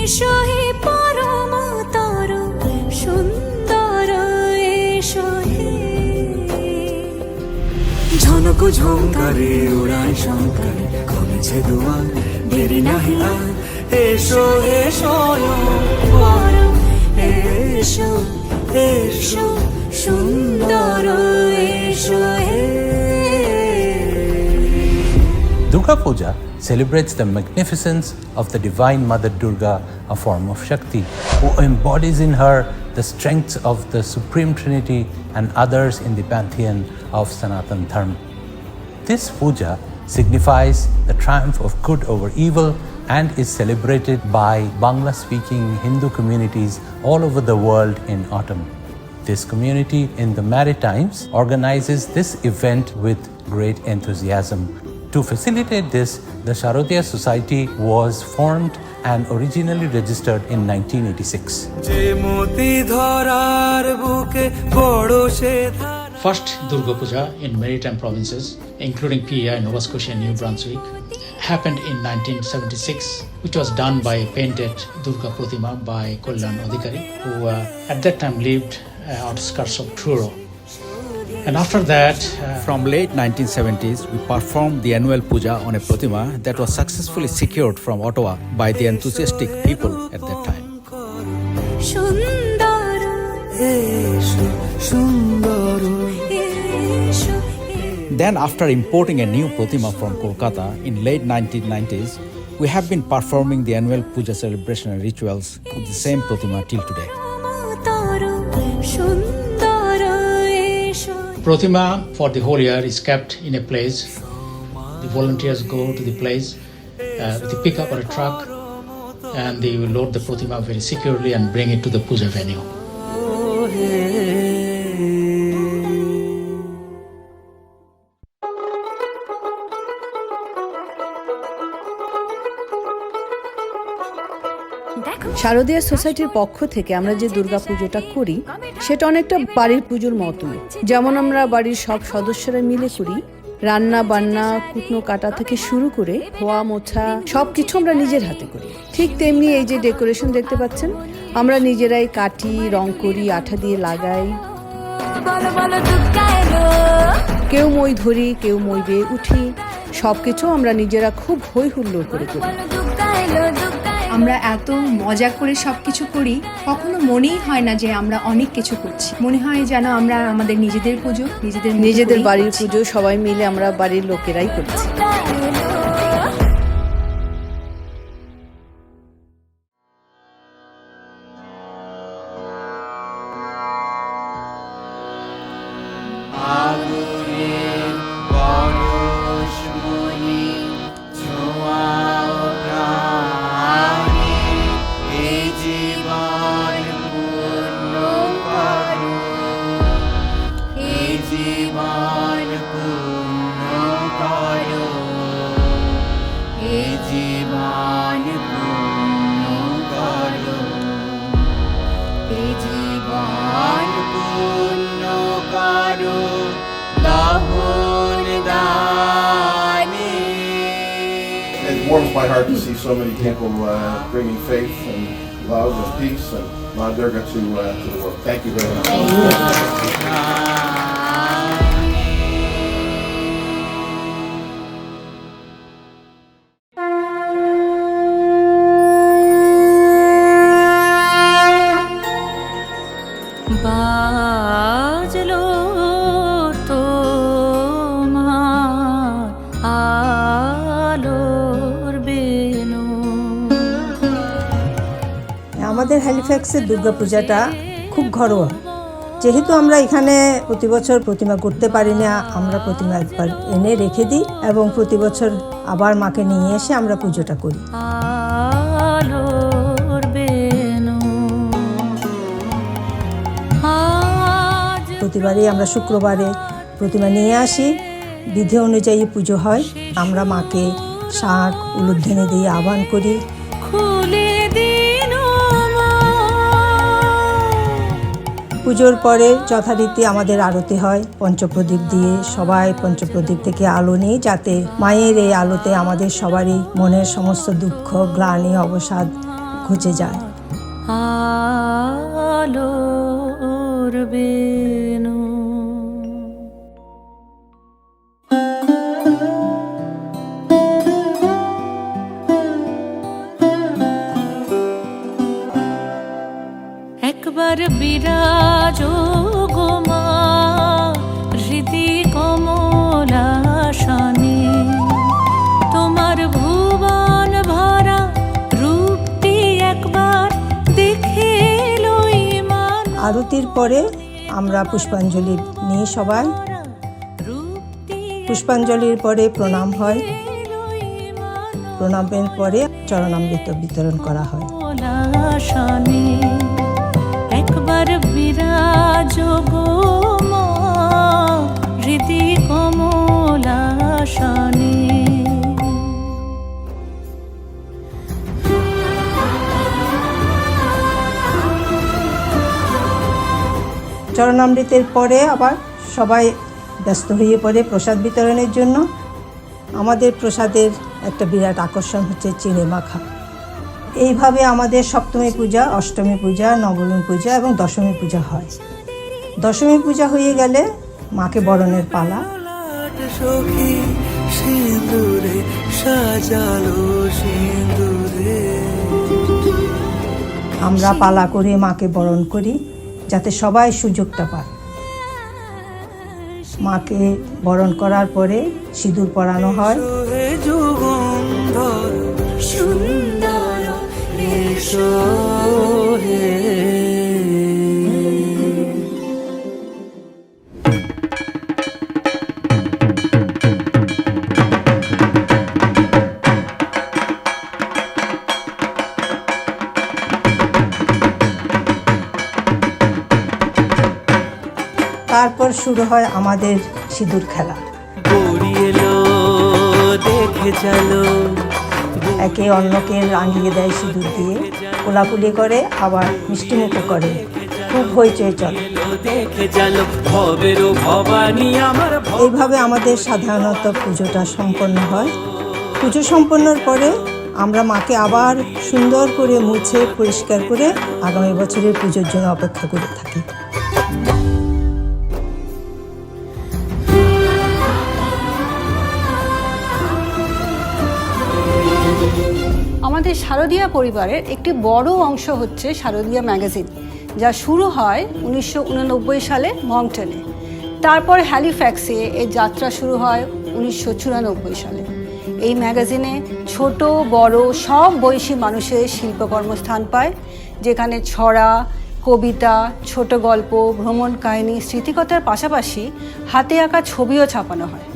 এসো হে পরমতর সুন্দর এসো হে ঝনক ঝঙ্কারে উড়ায় শঙ্কারে খুলেছে দুয়ার দেরি নাহি আর এসো এসো পরম এসো এসো সুন্দর এসো হে Durga Puja celebrates the magnificence of the divine Mother Durga, a form of Shakti, who embodies in her the strengths of the Supreme Trinity and others in the pantheon of Sanatan Dharma. This puja signifies the triumph of good over evil and is celebrated by Bangla-speaking Hindu communities all over the world in autumn. This community in the Maritimes organizes this event with great enthusiasm. To facilitate this, the Sharodia Society was formed and originally registered in 1986. First Durga Puja in maritime provinces, including PEI, Nova Scotia and New Brunswick, happened in 1976, which was done by a painted Durga Pratima by Kollan Adhikari, who at that time lived outskirts of Truro. And after that, from late 1970s, we performed the annual puja on a Pratima that was successfully secured from Ottawa by the enthusiastic people at that time. Then after importing a new Pratima from Kolkata in late 1990s, we have been performing the annual puja celebration and rituals with the same Pratima till today. Pratima for the whole year is kept in a place. The volunteers go to the place with a pickup or a truck, and they will load the Pratima very securely and bring it to the puja venue. শারদীয়া সোসাইটির পক্ষ থেকে আমরা যে দুর্গা পুজোটা করি সেটা অনেকটা বাড়ির পুজোর মতো। যেমন আমরা বাড়ির সব সদস্যরা মিলে করি, রান্না বান্না কুটনো কাটা থেকে শুরু করে ধোয়া মোছা সবকিছু আমরা নিজের হাতে করি। ঠিক তেমনি এই যে ডেকোরেশন দেখতে পাচ্ছেন, আমরা নিজেরাই কাটি, রং করি, আঠা দিয়ে লাগাই। কেউ মই ধরি, কেউ মই বেয়ে উঠি, সবকিছু আমরা নিজেরা খুব হই হুল্লোড় করে করি। আমরা এত মজা করে সবকিছু করি, কখনো মনেই হয় না যে আমরা অনেক কিছু করছি। মনে হয় যেন আমরা আমাদের নিজেদের পুজো নিজেদের বাড়ির পুজো সবাই মিলে আমরা বাড়ির লোকেরাই করছি। It warms my heart to see so many people bringing faith and love and peace and Maa Durga to the world. Thank you very much. বাজলো তোমার আলোর বেনু। আমাদের হ্যালিফ্যাক্সের দুর্গা পূজাটা খুব ঘরোয়া। যেহেতু আমরা এখানে প্রতি বছর প্রতিমা করতে পারি না, আমরা প্রতিমা একবার এনে রেখে দিই এবং প্রতি বছর আবার মাকে নিয়ে এসে আমরা পুজোটা করি। প্রতিবারই আমরা শুক্রবারে প্রতিমা নিয়ে আসি, বিধি অনুযায়ী পুজো হয়। আমরা মাকে শাঁখ উলুধ্বনি দিয়ে আহ্বান করি। পুজোর পরে যথারীতি আমাদের আরতি হয় পঞ্চপ্রদীপ দিয়ে। সবাই পঞ্চপ্রদীপ থেকে আলো নিই, যাতে মায়ের এই আলোতে আমাদের সবারই মনের সমস্ত দুঃখ, গ্লানি, অবসাদ ঘুচে যায়। আলোর বেনু একবার বিরাজ গো মা হৃদি কমলাসনে, তোমার ভুবন ভরা রূপটি একবার দেখে লই মান। আরতির পরে আমরা পুষ্পাঞ্জলি নিই সবাই। পুষ্পাঞ্জলির পরে প্রণাম হয়, প্রণামের পরে চরণামৃত বিতরণ করা হয়। একবার বিরাজ গো মা হৃদি কমলাসনে। চরণামৃতের পরে আবার সবাই ব্যস্ত হয়ে পড়ে প্রসাদ বিতরণের জন্য। আমাদের প্রসাদের একটা বিরাট আকর্ষণ হচ্ছে চিড়ে মাখা। এইভাবে আমাদের সপ্তমী পূজা, অষ্টমী পূজা, নবমী পূজা এবং দশমী পূজা হয়। দশমী পূজা হয়ে গেলে মাকে বরণের পালা। সখী সিঁদুরে সাজালো সিঁদুরে, আমরা পালা করে মাকে বরণ করি যাতে সবাই সুযোগটা পায়। মাকে বরণ করার পরে সিঁদুর পরানো হয়। যুগন্ধর সুন্দর এসো হে। তারপর শুরু হয় আমাদের সিঁদুর খেলা। একে অন্যকে রাঙিয়ে দেয় সিঁদুর দিয়ে, কোলাকুলি করে, আবার মিষ্টিমুখও করে, খুব হইচই চলে। এইভাবে আমাদের সাধারণত পুজোটা সম্পন্ন হয়। পুজো সম্পন্নর পরে আমরা মাকে আবার সুন্দর করে মুছে পরিষ্কার করে আগামী বছরের পুজোর জন্য অপেক্ষা করে থাকি। আমাদের শারদীয়া পরিবারের একটি বড় অংশ হচ্ছে শারদীয়া ম্যাগাজিন, যা শুরু হয় 1989 সালে মংটনে। তারপর হ্যালিফ্যাক্সে এর যাত্রা শুরু হয় 1994 সালে। এই ম্যাগাজিনে ছোট বড় সব বয়সী মানুষের শিল্পকর্ম স্থান পায়, যেখানে ছড়া, কবিতা, ছোট গল্প, ভ্রমণ কাহিনী, স্মৃতিকথার পাশাপাশি হাতে আঁকা ছবিও ছাপানো হয়।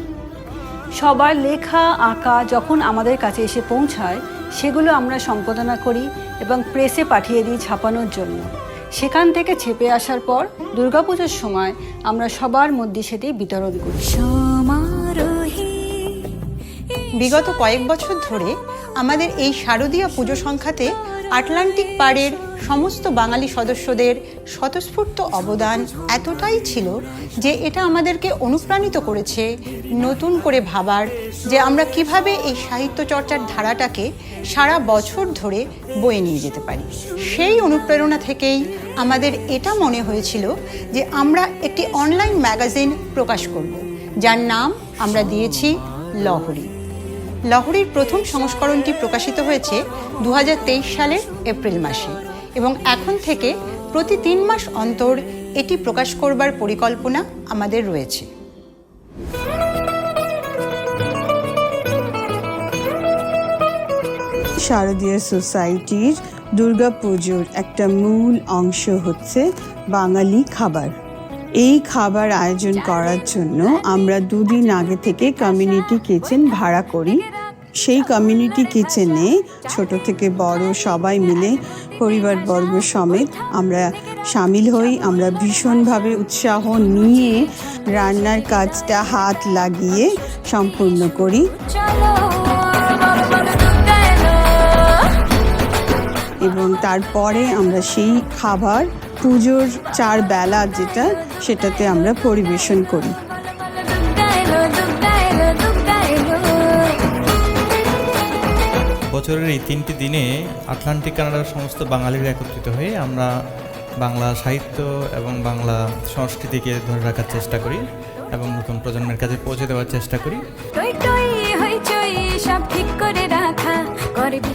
সবার লেখা আঁকা যখন আমাদের কাছে এসে পৌঁছায়, সেগুলো আমরা সম্পাদনা করি এবং প্রেসে পাঠিয়ে দিই ছাপানোর জন্য। সেখান থেকে ছেপে আসার পর দুর্গাপুজোর সময় আমরা সবার মধ্যে সেটি বিতরণ করি। বিগত কয়েক বছর ধরে আমাদের এই শারদীয়া পুজো সংখ্যাতে আটলান্টিক পাড়ের সমস্ত বাঙালি সদস্যদের স্বতঃস্ফূর্ত অবদান এতটাই ছিল যে এটা আমাদেরকে অনুপ্রাণিত করেছে নতুন করে ভাবার যে আমরা কিভাবে এই সাহিত্য চর্চার ধারাটাকে সারা বছর ধরে বয়ে নিয়ে যেতে পারি। সেই অনুপ্রেরণা থেকেই আমাদের এটা মনে হয়েছিল যে আমরা একটি অনলাইন ম্যাগাজিন প্রকাশ করব, যার নাম আমরা দিয়েছি লহরী। লহরীর প্রথম সংস্করণটি প্রকাশিত হয়েছে 2023 সালের এপ্রিল মাসে এবং এখন থেকে প্রতি 3 মাস অন্তর এটি প্রকাশ করবার পরিকল্পনা আমাদের রয়েছে। শারদীয়া সোসাইটির দুর্গা পুজোর একটা মূল অংশ হচ্ছে বাঙালি খাবার। এই খাবার আয়োজন করার জন্য আমরা 2 দিন আগে থেকে কমিউনিটি কিচেন ভাড়া করি। সেই কমিউনিটি কিচেনে ছোট থেকে বড় সবাই মিলে পরিবারবর্গ সমেত আমরা সামিল হই। আমরা ভীষণভাবে উৎসাহ নিয়ে রান্নার কাজটা হাত লাগিয়ে সম্পূর্ণ করি। এবং তারপরে আমরা সেই খাবার পুজোর 4 বেলা যেটা সেটাতে আমরা পরিবেশন করি। বছরের এই 3টি দিনে আটলান্টিক কানাডার সমস্ত বাঙালিরা একত্রিত হয়ে আমরা বাংলা সাহিত্য এবং বাংলা সংস্কৃতিকে ধরে রাখার চেষ্টা করি এবং নতুন প্রজন্মের কাছে পৌঁছে দেওয়ার চেষ্টা করি।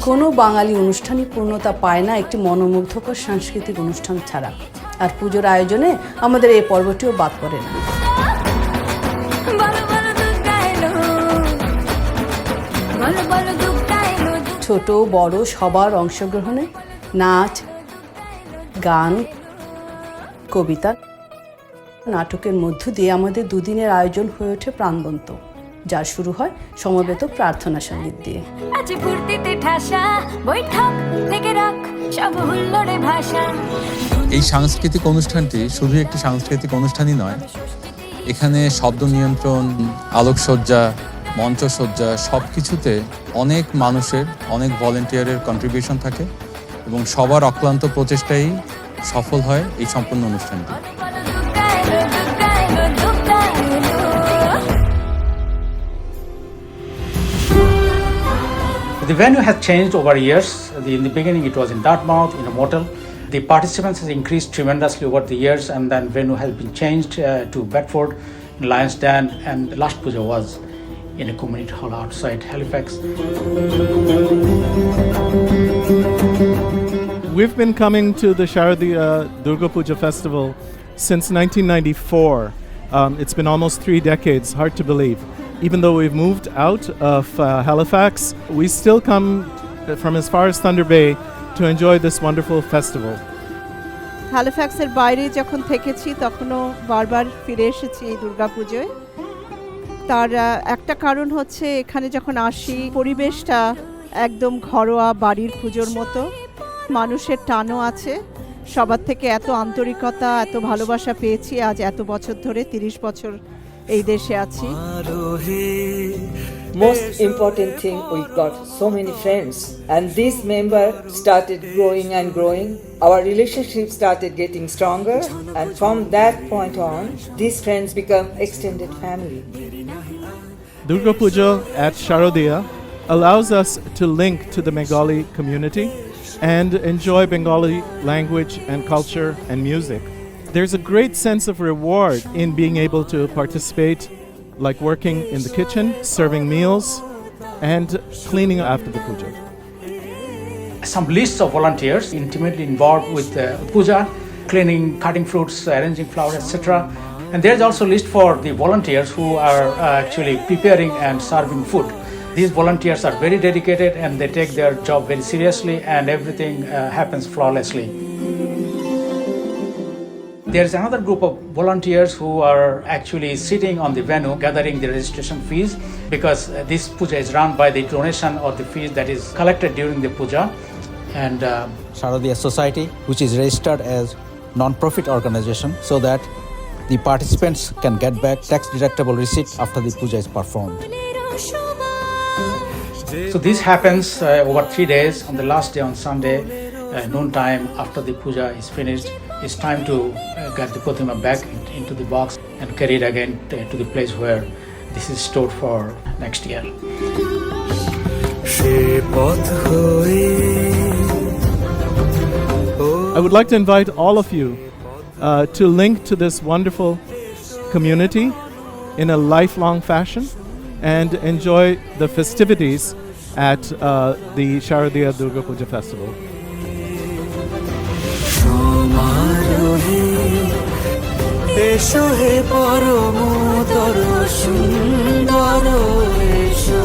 কোনো বাঙালি অনুষ্ঠানই পূর্ণতা পায় না একটি মনোমুগ্ধকর সাংস্কৃতিক অনুষ্ঠান ছাড়া, আর পুজোর আয়োজনে আমাদের এই পর্বটিও বাদ পড়ে না। ছোট বড় সবার অংশগ্রহণে নাচ, গান, কবিতা, নাটকের মধ্য দিয়ে আমাদের দুদিনের আয়োজন হয়ে ওঠে প্রাণবন্ত, যা শুরু হয় সমবেত প্রার্থনা সঙ্গীত দিয়ে। এই সাংস্কৃতিক অনুষ্ঠানটি শুধু একটি সাংস্কৃতিক অনুষ্ঠানই নয়, এখানে শব্দ নিয়ন্ত্রণ, আলোকসজ্জা, মঞ্চসজ্জা সব কিছুতে অনেক মানুষের, অনেক ভলেন্টিয়ারের কন্ট্রিবিউশন থাকে এবং সবার অক্লান্ত প্রচেষ্টাই সফল হয় এই সম্পূর্ণ অনুষ্ঠানটি। The venue has changed over years. In the beginning it was in Dartmouth, in a motel. The participants has increased tremendously over the years, and then venue has been changed to Bedford, in Lions Den, and the last puja was in a community hall outside Halifax. We've been coming to the Sharodia Durga Puja festival since 1994. It's been almost 3 decades, hard to believe. Even though we've moved out of Halifax, we still come from as far as Thunder Bay to enjoy this wonderful festival. হ্যালিফ্যাক্সের বাইরে যখন থেকেছি তখনও বারবার ফিরে এসেছি এই দুর্গাপুজোয়। তার একটা কারণ হচ্ছে এখানে যখন আসি পরিবেশটা একদম ঘরোয়া বাড়ির পুজোর মতো, মানুষের টানও আছে, সবার থেকে এত আন্তরিকতা, এত ভালোবাসা পেয়েছি আজ এত বছর ধরে, 30 বছর এই দেশে আছি। Most important thing, we got so many friends, and this member started growing and growing. Our relationship started getting stronger, and from that point on, these friends become extended family. Durga Puja at Sharodia allows us to link to the Bengali community and enjoy Bengali language and culture and music. There's a great sense of reward in being able to participate, like working in the kitchen, serving meals, and cleaning after the puja. Some lists of volunteers intimately involved with puja, cleaning, cutting fruits, arranging flowers, etc. And there's also a list for the volunteers who are actually preparing and serving food. These volunteers are very dedicated and they take their job very seriously, and everything happens flawlessly. There's another group of volunteers who are actually sitting on the venue gathering the registration fees, because this puja is run by the donation or the fees that is collected during the puja. And Sharodia Society, which is registered as non-profit organization, so that the participants can get back tax-deductible receipt after the puja is performed. So this happens over 3 days. On the last day, on Sunday, noon time, after the puja is finished, it's time to get the Pratima back into the box and carry it again to the place where this is stored for next year. I would like to invite all of you to link to this wonderful community in a lifelong fashion and enjoy the festivities at the Sharodia Durga Puja Festival. এসো হে পরম তর সুন্দর এসো।